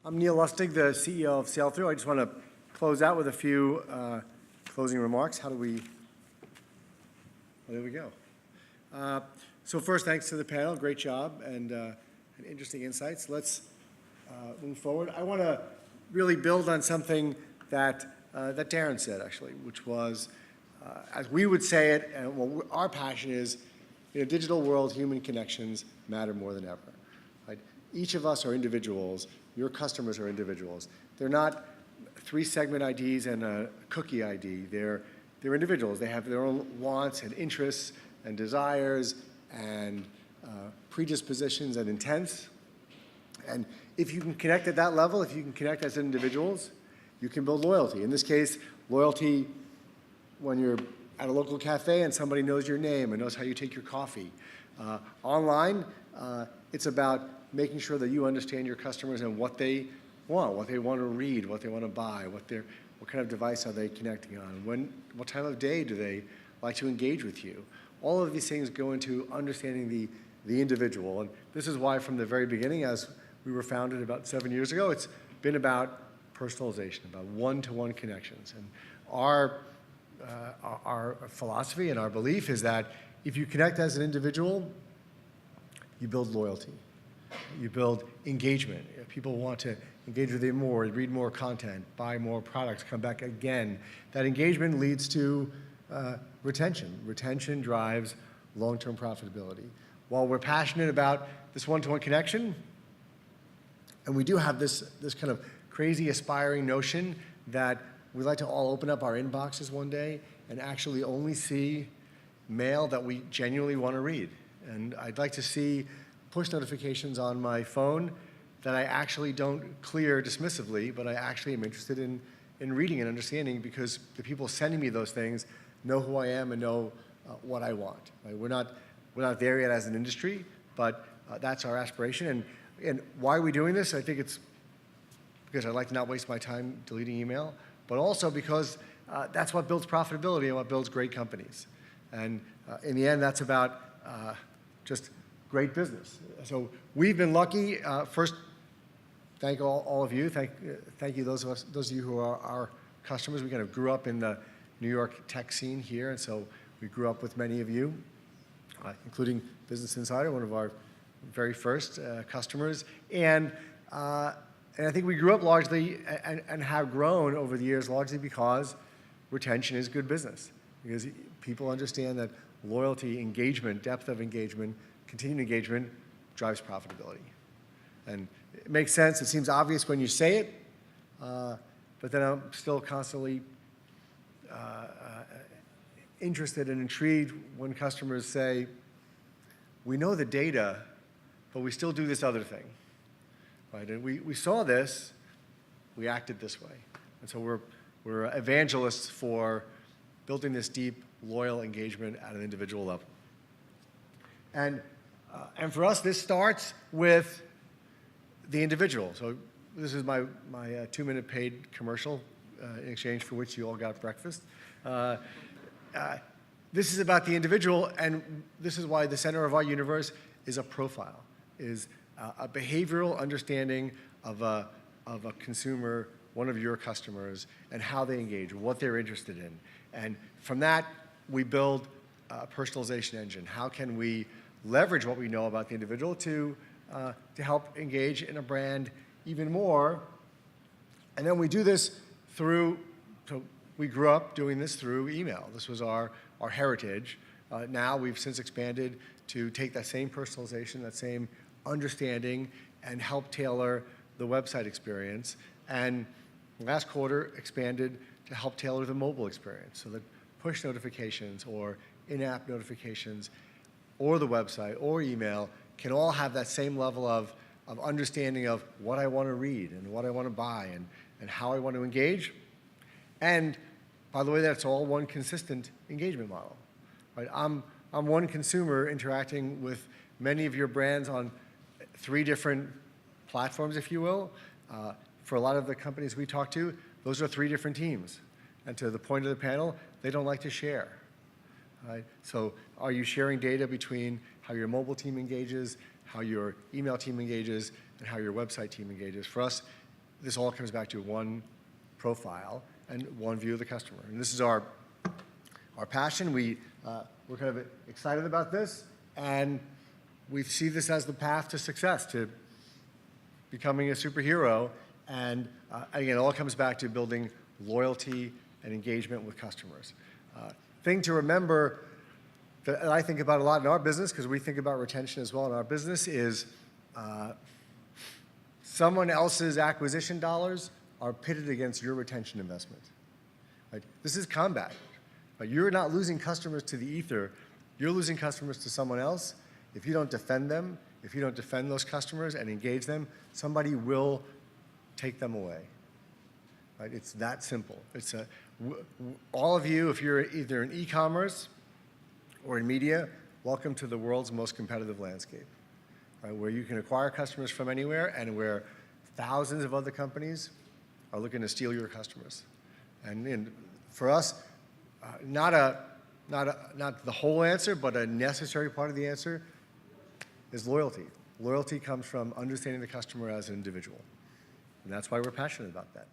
I'm Neil Lustig, the CEO of Sailthru. I just want to close out with a few closing remarks. How do we, there we go. So first, thanks to the panel, great job and interesting insights. Let's move forward. I want to really build on something that Darren said, actually, which was, as we would say it, and what our passion is, in a digital world, human connections matter more than ever. Right? Each of us are individuals. Your customers are individuals. They're not 3 segment IDs and a cookie ID. They're individuals. They have their own wants and interests and desires and predispositions and intents. And if you can connect at that level, if you can connect as individuals, you can build loyalty. In this case, loyalty when you're at a local cafe and somebody knows your name and knows how you take your coffee. Online, it's about making sure that you understand your customers and what they want to read, what they want to buy, what kind of device are they connecting on, what time of day do they like to engage with you. All of these things go into understanding the individual. And this is why from the very beginning, as we were founded about 7 years ago, it's been about personalization, about one-to-one connections. And our philosophy and our belief is that if you connect as an individual, you build loyalty. You build engagement. If people want to engage with you more, read more content, buy more products, come back again. That engagement leads to retention. Retention drives long-term profitability. While we're passionate about this one-to-one connection, and we do have this kind of crazy aspiring notion that we'd like to all open up our inboxes one day and actually only see mail that we genuinely want to read. And I'd like to see push notifications on my phone that I actually don't clear dismissively, but I actually am interested in reading and understanding because the people sending me those things know who I am and know what I want. Right? We're not there yet as an industry, but that's our aspiration. And why are we doing this? I think it's because I'd like to not waste my time deleting email, but also because that's what builds profitability and what builds great companies. And in the end, that's about just great business. So we've been lucky. First, thank all of you. Thank you those of you who are our customers. We kind of grew up in the New York tech scene here, and so we grew up with many of you, including Business Insider, one of our very first customers. And I think we grew up largely and have grown over the years largely because retention is good business. Because people understand that loyalty, engagement, depth of engagement, continued engagement drives profitability. And it makes sense. It seems obvious when you say it, but then I'm still constantly interested and intrigued when customers say, we know the data, but we still do this other thing. Right? And we saw this, we acted this way. And so we're evangelists for building this deep, loyal engagement at an individual level. And for us, this starts with the individual. So this is my 2-minute paid commercial in exchange for which you all got breakfast. This is about the individual, and this is why the center of our universe is a profile, is a behavioral understanding of a consumer, one of your customers, and how they engage, what they're interested in. And from that, we build a personalization engine. How can we leverage what we know about the individual to help engage in a brand even more? And then we do this through, so we grew up doing this through email. This was our heritage. Now we've since expanded to take that same personalization, that same understanding, and help tailor the website experience. And last quarter expanded to help tailor the mobile experience so that push notifications or in-app notifications or the website or email can all have that same level of understanding of what I want to read and what I want to buy and how I want to engage. And by the way, that's all one consistent engagement model. Right? I'm one consumer interacting with many of your brands on 3 different platforms, if you will. For a lot of the companies we talk to, those are 3 different teams. And to the point of the panel, they don't like to share. Right? So are you sharing data between how your mobile team engages, how your email team engages, and how your website team engages? For us, this all comes back to one profile and one view of the customer. And this is our passion. We're kind of excited about this, and we see this as the path to success, to becoming a superhero. And again, it all comes back to building loyalty and engagement with customers. Thing to remember that I think about a lot in our business, because we think about retention as well in our business, is someone else's acquisition dollars are pitted against your retention investment. Right? This is combat. Right? You're not losing customers to the ether. You're losing customers to someone else. If you don't defend them, if you don't defend those customers and engage them, somebody will take them away. Right? It's that simple. It's all of you, if you're either in e-commerce or in media, welcome to the world's most competitive landscape, right? Where you can acquire customers from anywhere and where thousands of other companies are looking to steal your customers. And for us, not the whole answer, but a necessary part of the answer is loyalty. Loyalty comes from understanding the customer as an individual. And that's why we're passionate about that.